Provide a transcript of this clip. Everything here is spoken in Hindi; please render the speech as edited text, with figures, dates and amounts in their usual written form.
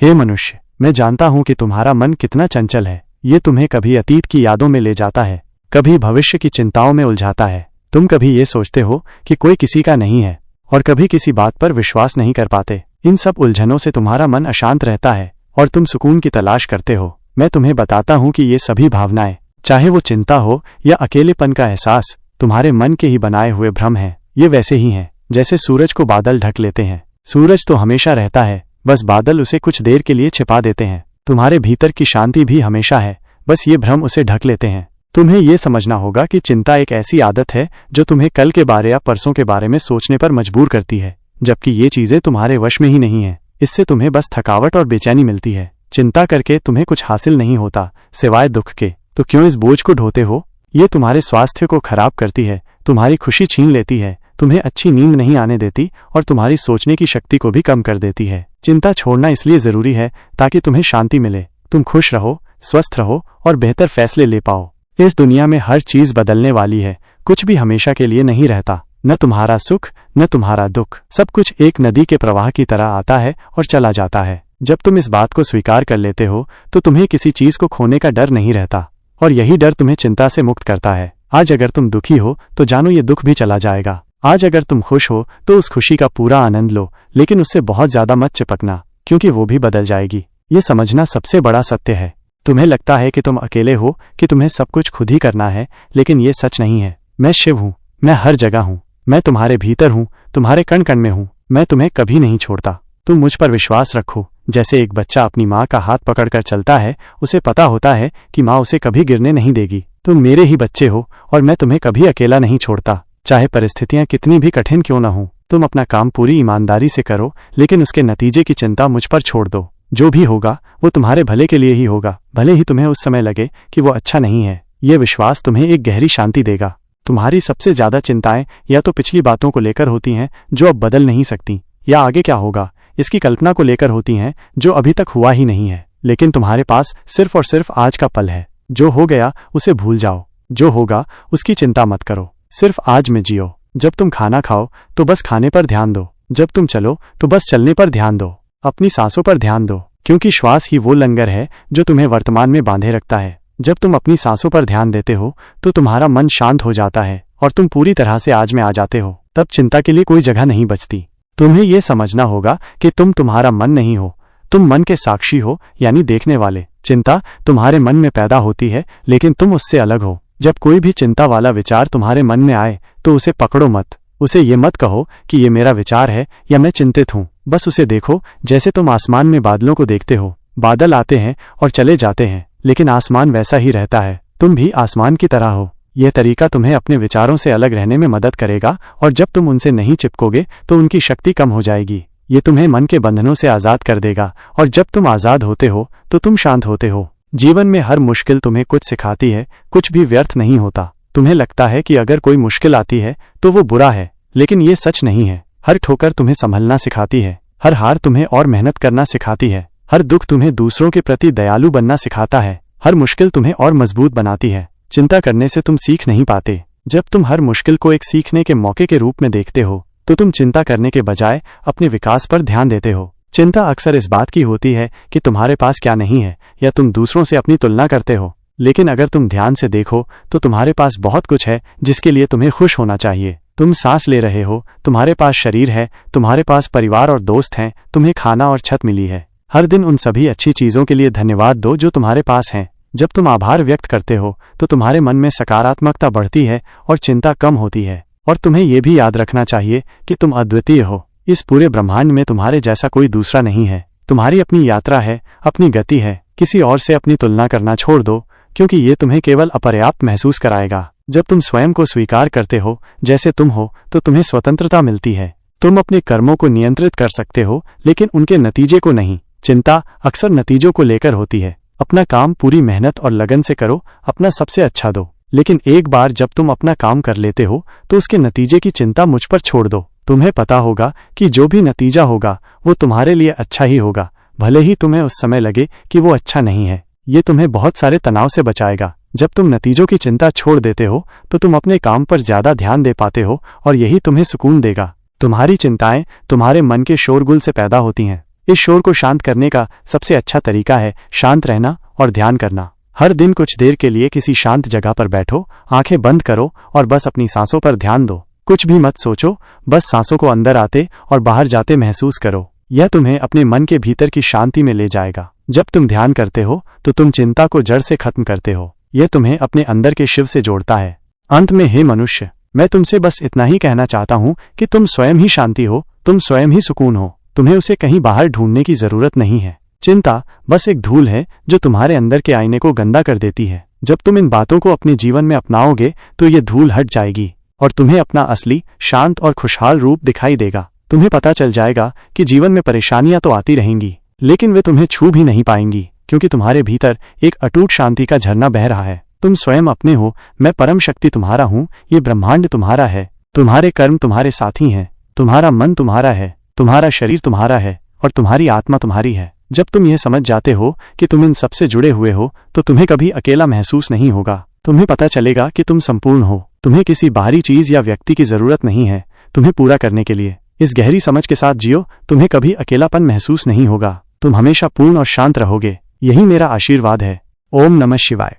हे मनुष्य, मैं जानता हूं कि तुम्हारा मन कितना चंचल है। ये तुम्हें कभी अतीत की यादों में ले जाता है, कभी भविष्य की चिंताओं में उलझाता है। तुम कभी ये सोचते हो कि कोई किसी का नहीं है और कभी किसी बात पर विश्वास नहीं कर पाते। इन सब उलझनों से तुम्हारा मन अशांत रहता है और तुम सुकून की तलाश करते हो। मैं तुम्हें बताता हूं कि ये सभी भावनाएं, चाहे वो चिंता हो या अकेलेपन का एहसास, तुम्हारे मन के ही बनाए हुए भ्रम हैं। ये वैसे ही हैं जैसे सूरज को बादल ढक लेते हैं। सूरज तो हमेशा रहता है, बस बादल उसे कुछ देर के लिए छिपा देते हैं। तुम्हारे भीतर की शांति भी हमेशा है, बस ये भ्रम उसे ढक लेते हैं। तुम्हें ये समझना होगा कि चिंता एक ऐसी आदत है जो तुम्हें कल के बारे या परसों के बारे में सोचने पर मजबूर करती है, जबकि ये चीजें तुम्हारे वश में ही नहीं है। इससे तुम्हें बस थकावट और बेचैनी मिलती है। चिंता करके तुम्हें कुछ हासिल नहीं होता सिवाय दुख के, तो क्यों इस बोझ को ढोते हो? ये तुम्हारे स्वास्थ्य को खराब करती है, तुम्हारी खुशी छीन लेती है, तुम्हें अच्छी नींद नहीं आने देती और तुम्हारी सोचने की शक्ति को भी कम कर देती है। चिंता छोड़ना इसलिए जरूरी है ताकि तुम्हें शांति मिले, तुम खुश रहो, स्वस्थ रहो और बेहतर फैसले ले पाओ। इस दुनिया में हर चीज बदलने वाली है, कुछ भी हमेशा के लिए नहीं रहता। न तुम्हारा सुख न तुम्हारा दुख, सब कुछ एक नदी के प्रवाह की तरह आता है और चला जाता है। जब तुम इस बात को स्वीकार कर लेते हो तो तुम्हें किसी चीज को खोने का डर नहीं रहता, और यही डर तुम्हें चिंता से मुक्त करता है। आज अगर तुम दुखी हो तो जानो ये दुख भी चला जाएगा। आज अगर तुम खुश हो तो उस खुशी का पूरा आनंद लो, लेकिन उससे बहुत ज्यादा मत चिपकना, क्योंकि वो भी बदल जाएगी। ये समझना सबसे बड़ा सत्य है। तुम्हें लगता है कि तुम अकेले हो, कि तुम्हें सब कुछ खुद ही करना है, लेकिन ये सच नहीं है। मैं शिव हूँ, मैं हर जगह हूँ, मैं तुम्हारे भीतर हूँ, तुम्हारे कण कण में हूँ। मैं तुम्हें कभी नहीं छोड़ता। तुम मुझ पर विश्वास रखो। जैसे एक बच्चा अपनी माँ का हाथ पकड़कर चलता है, उसे पता होता है कि माँ उसे कभी गिरने नहीं देगी। तुम मेरे ही बच्चे हो और मैं तुम्हें कभी अकेला नहीं छोड़ता, चाहे परिस्थितियां कितनी भी कठिन क्यों न हो। तुम अपना काम पूरी ईमानदारी से करो, लेकिन उसके नतीजे की चिंता मुझ पर छोड़ दो। जो भी होगा वो तुम्हारे भले के लिए ही होगा, भले ही तुम्हें उस समय लगे कि वो अच्छा नहीं है। ये विश्वास तुम्हें एक गहरी शांति देगा। तुम्हारी सबसे ज्यादा चिंताएं या तो पिछली बातों को लेकर होती हैं जो अब बदल नहीं सकती, या आगे क्या होगा इसकी कल्पना को लेकर होती हैं जो अभी तक हुआ ही नहीं है। लेकिन तुम्हारे पास सिर्फ और सिर्फ आज का पल है। जो हो गया उसे भूल जाओ, जो होगा उसकी चिंता मत करो, सिर्फ आज में जियो। जब तुम खाना खाओ तो बस खाने पर ध्यान दो, जब तुम चलो तो बस चलने पर ध्यान दो, अपनी सांसों पर ध्यान दो, क्योंकि श्वास ही वो लंगर है जो तुम्हें वर्तमान में बांधे रखता है। जब तुम अपनी सांसों पर ध्यान देते हो तो तुम्हारा मन शांत हो जाता है और तुम पूरी तरह से आज में आ जाते हो। तब चिंता के लिए कोई जगह नहीं बचती। तुम्हें ये समझना होगा कि तुम तुम्हारा मन नहीं हो, तुम मन के साक्षी हो, यानी देखने वाले। चिंता तुम्हारे मन में पैदा होती है, लेकिन तुम उससे अलग हो। जब कोई भी चिंता वाला विचार तुम्हारे मन में आए तो उसे पकड़ो मत। उसे ये मत कहो कि ये मेरा विचार है या मैं चिंतित हूँ। बस उसे देखो जैसे तुम आसमान में बादलों को देखते हो। बादल आते हैं और चले जाते हैं, लेकिन आसमान वैसा ही रहता है। तुम भी आसमान की तरह हो। यह तरीका तुम्हें अपने विचारों से अलग रहने में मदद करेगा, और जब तुम उनसे नहीं चिपकोगे तो उनकी शक्ति कम हो जाएगी। ये तुम्हें मन के बंधनों से आज़ाद कर देगा, और जब तुम आज़ाद होते हो तो तुम शांत होते हो। जीवन में हर मुश्किल तुम्हें कुछ सिखाती है, कुछ भी व्यर्थ नहीं होता। तुम्हें लगता है कि अगर कोई मुश्किल आती है तो वो बुरा है, लेकिन ये सच नहीं है। हर ठोकर तुम्हें संभलना सिखाती है, हर हार तुम्हें और मेहनत करना सिखाती है, हर दुख तुम्हें दूसरों के प्रति दयालु बनना सिखाता है, हर मुश्किल तुम्हें और मजबूत बनाती है। चिंता करने से तुम सीख नहीं पाते। जब तुम हर मुश्किल को एक सीखने के मौके के रूप में देखते हो तो तुम चिंता करने के बजाय अपने विकास पर ध्यान देते हो। चिंता अक्सर इस बात की होती है कि तुम्हारे पास क्या नहीं है, या तुम दूसरों से अपनी तुलना करते हो। लेकिन अगर तुम ध्यान से देखो तो तुम्हारे पास बहुत कुछ है जिसके लिए तुम्हें खुश होना चाहिए। तुम सांस ले रहे हो, तुम्हारे पास शरीर है, तुम्हारे पास परिवार और दोस्त हैं, तुम्हें खाना और छत मिली है। हर दिन उन सभी अच्छी चीजों के लिए धन्यवाद दो जो तुम्हारे पास हैं। जब तुम आभार व्यक्त करते हो तो तुम्हारे मन में सकारात्मकता बढ़ती है और चिंता कम होती है। और तुम्हें यह भी याद रखना चाहिए कि तुम अद्वितीय हो। इस पूरे ब्रह्मांड में तुम्हारे जैसा कोई दूसरा नहीं है। तुम्हारी अपनी यात्रा है, अपनी गति है। किसी और से अपनी तुलना करना छोड़ दो, क्योंकि ये तुम्हें केवल अपर्याप्त महसूस कराएगा। जब तुम स्वयं को स्वीकार करते हो जैसे तुम हो तो तुम्हें स्वतंत्रता मिलती है। तुम अपने कर्मों को नियंत्रित कर सकते हो, लेकिन उनके नतीजे को नहीं। चिंता अक्सर नतीजों को लेकर होती है। अपना काम पूरी मेहनत और लगन से करो, अपना सबसे अच्छा दो, लेकिन एक बार जब तुम अपना काम कर लेते हो तो उसके नतीजे की चिंता मुझ पर छोड़ दो। तुम्हें पता होगा कि जो भी नतीजा होगा वो तुम्हारे लिए अच्छा ही होगा, भले ही तुम्हें उस समय लगे कि वो अच्छा नहीं है। ये तुम्हें बहुत सारे तनाव से बचाएगा। जब तुम नतीजों की चिंता छोड़ देते हो तो तुम अपने काम पर ज्यादा ध्यान दे पाते हो, और यही तुम्हें सुकून देगा। तुम्हारी चिंताएं तुम्हारे मन के शोरगुल से पैदा होती हैं, इस शोर को शांत करने का सबसे अच्छा तरीका है शांत रहना और ध्यान करना। हर दिन कुछ देर के लिए किसी शांत जगह पर बैठो, आंखें बंद करो और बस अपनी सांसों पर ध्यान दो। कुछ भी मत सोचो, बस सांसों को अंदर आते और बाहर जाते महसूस करो। यह तुम्हें अपने मन के भीतर की शांति में ले जाएगा। जब तुम ध्यान करते हो तो तुम चिंता को जड़ से खत्म करते हो। यह तुम्हें अपने अंदर के शिव से जोड़ता है। अंत में हे मनुष्य, मैं तुमसे बस इतना ही कहना चाहता हूँ कि तुम स्वयं ही शांति हो, तुम स्वयं ही सुकून हो। तुम्हें उसे कहीं बाहर ढूंढने की जरूरत नहीं है। चिंता बस एक धूल है जो तुम्हारे अंदर के आईने को गंदा कर देती है। जब तुम इन बातों को अपने जीवन में अपनाओगे तो ये धूल हट जाएगी और तुम्हें अपना असली, शांत और खुशहाल रूप दिखाई देगा। तुम्हें पता चल जाएगा कि जीवन में परेशानियां तो आती रहेंगी, लेकिन वे तुम्हें छू भी नहीं पाएंगी, क्योंकि तुम्हारे भीतर एक अटूट शांति का झरना बह रहा है। तुम स्वयं अपने हो। मैं परम शक्ति तुम्हारा हूँ। ये ब्रह्मांड तुम्हारा है। तुम्हारे कर्म तुम्हारे साथी हैं। तुम्हारा मन तुम्हारा है। तुम्हारा शरीर तुम्हारा है और तुम्हारी आत्मा तुम्हारी है। जब तुम यह समझ जाते हो कि तुम इन सबसे जुड़े हुए हो तो तुम्हें कभी अकेला महसूस नहीं होगा। तुम्हें पता चलेगा कि तुम संपूर्ण हो। तुम्हें किसी बाहरी चीज या व्यक्ति की जरूरत नहीं है तुम्हें पूरा करने के लिए। इस गहरी समझ के साथ जियो, तुम्हें कभी अकेलापन महसूस नहीं होगा। तुम हमेशा पूर्ण और शांत रहोगे। यही मेरा आशीर्वाद है। ओम नमः शिवाय।